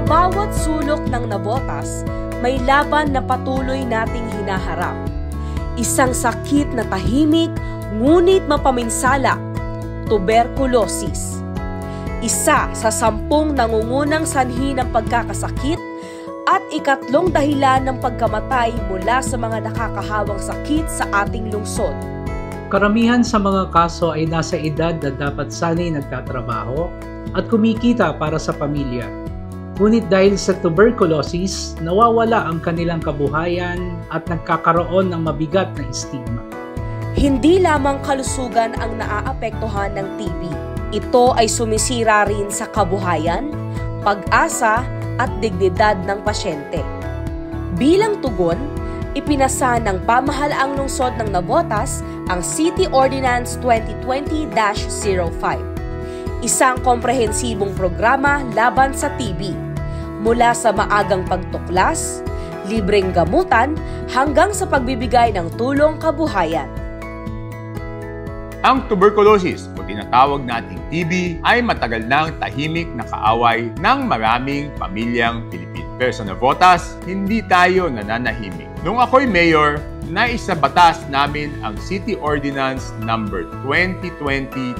bawat sulok ng Navotas, may laban na patuloy nating hinaharap. Isang sakit na tahimik, ngunit mapaminsala, tuberculosis. Isa sa 10 nangungunang sanhi ng pagkakasakit at ikatlong dahilan ng pagkamatay mula sa mga nakakahawang sakit sa ating lungsod. Karamihan sa mga kaso ay nasa edad na dapat sana'y nagtatrabaho at kumikita para sa pamilya. Ngunit dahil sa tuberculosis, nawawala ang kanilang kabuhayan at nagkakaroon ng mabigat na stigma. Hindi lamang kalusugan ang naaapektuhan ng TB. Ito ay sumisira rin sa kabuhayan, pag-asa at dignidad ng pasyente. Bilang tugon, ipinasa ng pamahalaang lungsod ng Navotas ang City Ordinance 2020-05. Isang komprehensibong programa laban sa TB, mula sa maagang pagtuklas, libreng gamutan, hanggang sa pagbibigay ng tulong kabuhayan. Ang tuberculosis o tinatawag nating TB ay matagal nang tahimik na kaaway ng maraming pamilyang Pilipino. Pero sa Navotas, hindi tayo nananahimik. Nung ako'y mayor, naisabatas namin ang City Ordinance number 2020-05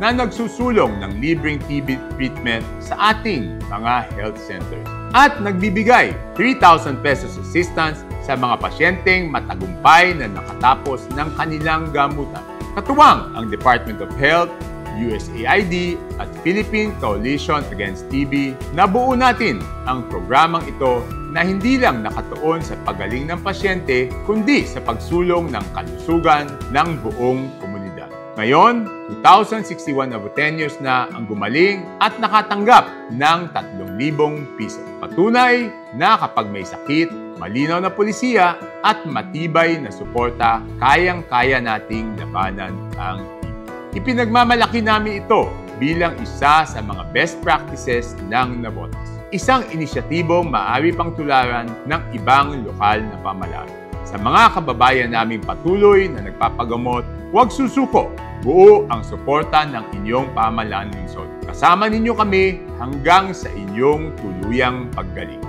na nagsusulong ng libreng TB treatment sa ating mga health centers at nagbibigay 3,000 pesos assistance sa mga pasyenteng matagumpay na nakatapos ng kanilang gamutan. Katuwang ang Department of Health, USAID at Philippine Coalition Against TB, nabuo natin ang programang ito na hindi lang nakatuon sa pagaling ng pasyente, kundi sa pagsulong ng kalusugan ng buong komunidad. Ngayon, 2,061 Navoteños na ang gumaling at nakatanggap ng 3,000 piso. Patunay na kapag may sakit, malinaw na pulisiya at matibay na suporta, kayang-kaya nating labanan ang TB. Ipinagmamalaki namin ito bilang isa sa mga best practices ng Navotas. Isang inisyatibong maaari pang tularan ng ibang lokal na pamahalaan. Sa mga kababayan naming patuloy na nagpapagamot, huwag susuko. Buo ang suporta ng inyong pamahalaan lungsod. Kasama ninyo kami hanggang sa inyong tuluyang paggaling.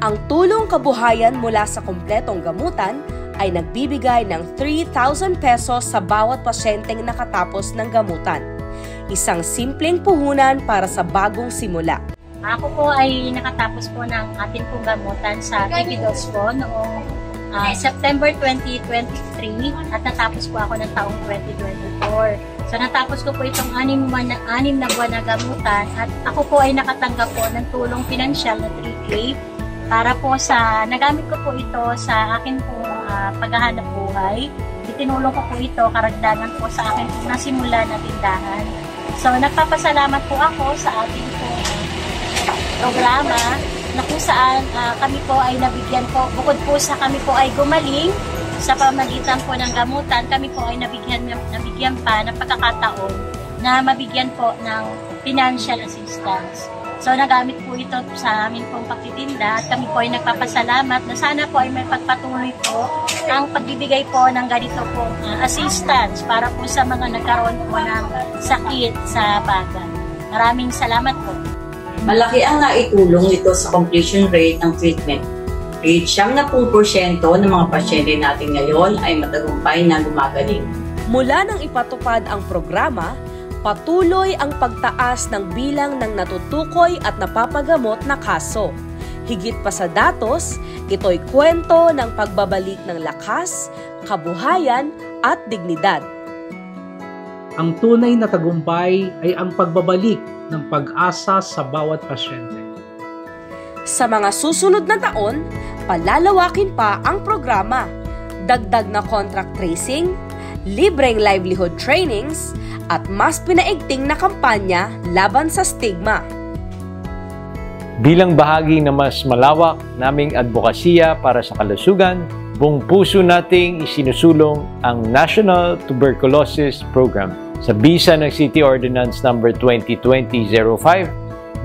Ang tulong kabuhayan mula sa kumpletong gamutan ay nagbibigay ng 3,000 pesos sa bawat pasyenteng nakatapos ng gamutan. Isang simpleng puhunan para sa bagong simula. Ako po ay nakatapos po ng ating pong gamutan sa TB-DOS po noong September 2023 at natapos po ako ng taong 2024. So natapos ko po itong 6 na buwan na gamutan at ako po ay nakatanggap po ng tulong pinansyal na 3K para po sa, nagamit ko po ito sa akin pong paghahanap buhay. Itinulong ko po ito karagdagan po sa akin pong nasimula na tindahan. So nagpapasalamat po ako sa ating pong programa na kung saan kami po ay nabigyan po, bukod po sa kami po ay gumaling sa pamagitan po ng gamutan, kami po ay nabigyan pa ng pagkakataon na mabigyan po ng financial assistance. So nagamit po ito sa amin pong pagtitinda at kami po ay nagpapasalamat na sana po ay may pagpatuloy po ang pagbibigay po ng ganito pong assistance para po sa mga nagkaroon po ng sakit sa baga. Maraming salamat po. Malaki ang naitulong ito sa completion rate ng treatment. Kahit 70% ng mga pasyente natin ngayon ay matagumpay na gumagaling. Mula nang ipatupad ang programa, patuloy ang pagtaas ng bilang ng natutukoy at napapagamot na kaso. Higit pa sa datos, ito'y kwento ng pagbabalik ng lakas, kabuhayan at dignidad. Ang tunay na tagumpay ay ang pagbabalik ng pag-asa sa bawat pasyente. Sa mga susunod na taon, palalawakin pa ang programa. Dagdag na contract tracing, libreng livelihood trainings, at mas pinaigting na kampanya laban sa stigma. Bilang bahagi na mas malawak naming advokasya para sa kalusugan, buong puso nating isinusulong ang National Tuberculosis Program. Sa bisa ng City Ordinance number 2020-05,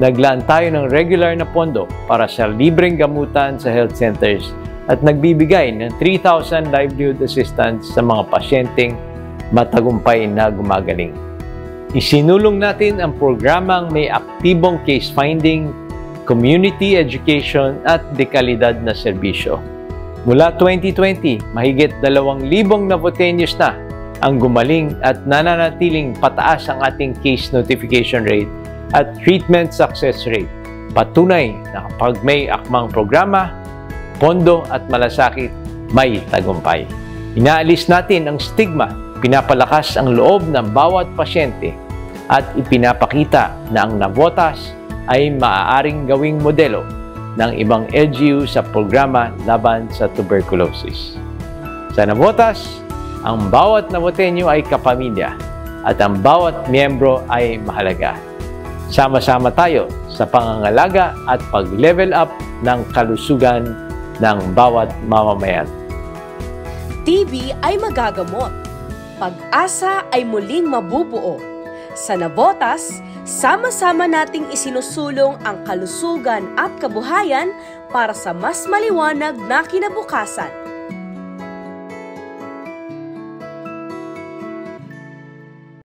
naglaan tayo ng regular na pondo para sa libreng gamutan sa health centers at nagbibigay ng 3,000 livelihood assistance sa mga pasyenteng matagumpay na gumagaling. Isinulong natin ang programang may aktibong case finding, community education at dekalidad na serbisyo. Mula 2020, mahigit 2,000 Navoteños na ang gumaling at nananatiling pataas ang ating case notification rate at treatment success rate. Patunay na kapag may akmang programa, pondo at malasakit, may tagumpay. Inaalis natin ang stigma, pinapalakas ang loob ng bawat pasyente at ipinapakita na ang Navotas ay maaaring gawing modelo ng ibang LGU sa programa laban sa tuberculosis. Sa Navotas, ang bawat Navoteño ay kapamilya at ang bawat miyembro ay mahalaga. Sama-sama tayo sa pangangalaga at pag-level up ng kalusugan ng bawat mamamayan. TB ay magagamot. Pag-asa ay muling mabubuo. Sa Navotas, sama-sama nating isinusulong ang kalusugan at kabuhayan para sa mas maliwanag na kinabukasan.